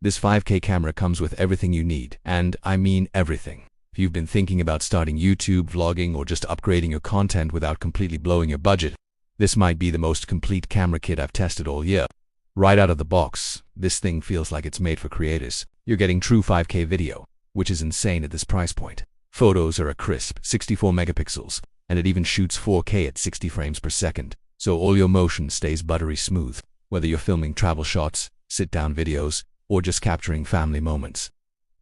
This 5K camera comes with everything you need, and I mean everything. If you've been thinking about starting YouTube, vlogging, or just upgrading your content without completely blowing your budget, this might be the most complete camera kit I've tested all year. Right out of the box, this thing feels like it's made for creators. You're getting true 5K video, which is insane at this price point. Photos are a crisp 64 megapixels, and it even shoots 4K at 60 frames per second, so all your motion stays buttery smooth, whether you're filming travel shots, sit-down videos, or just capturing family moments.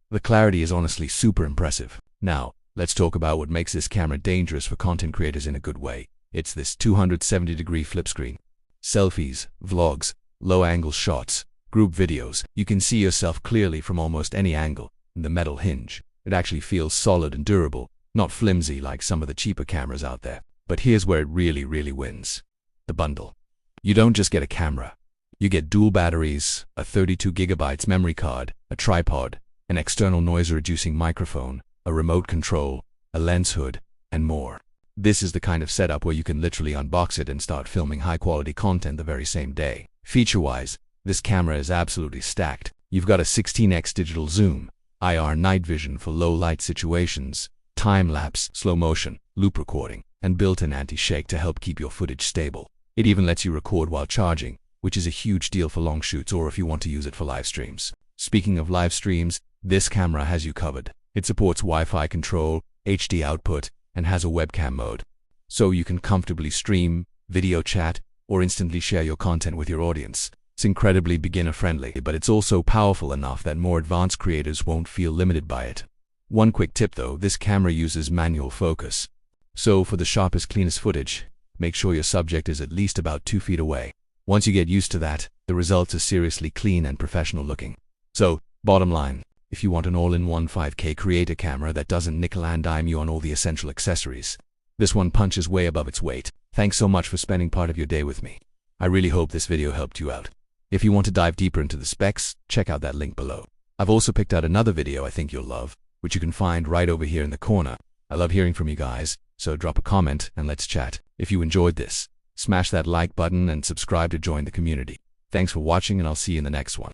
The clarity is honestly super impressive. Now, let's talk about what makes this camera dangerous for content creators in a good way. It's this 270-degree flip screen. Selfies, vlogs, low-angle shots, group videos. You can see yourself clearly from almost any angle. And the metal hinge, it actually feels solid and durable, not flimsy like some of the cheaper cameras out there. But here's where it really wins. The bundle. You don't just get a camera. You get dual batteries, a 32 gigabytes memory card, a tripod, an external noise-reducing microphone, a remote control, a lens hood, and more. This is the kind of setup where you can literally unbox it and start filming high-quality content the very same day. Feature-wise, this camera is absolutely stacked. You've got a 16x digital zoom, IR night vision for low-light situations, time-lapse, slow motion, loop recording, and built-in anti-shake to help keep your footage stable. It even lets you record while charging, which is a huge deal for long shoots or if you want to use it for live streams. Speaking of live streams, this camera has you covered. It supports Wi-Fi control, HD output, and has a webcam mode. So you can comfortably stream, video chat, or instantly share your content with your audience. It's incredibly beginner-friendly, but it's also powerful enough that more advanced creators won't feel limited by it. One quick tip though, this camera uses manual focus. So for the sharpest, cleanest footage, make sure your subject is at least about 2 feet away. Once you get used to that, the results are seriously clean and professional looking. So, bottom line, if you want an all-in-one 5K creator camera that doesn't nickel and dime you on all the essential accessories, this one punches way above its weight. Thanks so much for spending part of your day with me. I really hope this video helped you out. If you want to dive deeper into the specs, check out that link below. I've also picked out another video I think you'll love, which you can find right over here in the corner. I love hearing from you guys, so drop a comment and let's chat. If you enjoyed this, smash that like button and subscribe to join the community. Thanks for watching and I'll see you in the next one.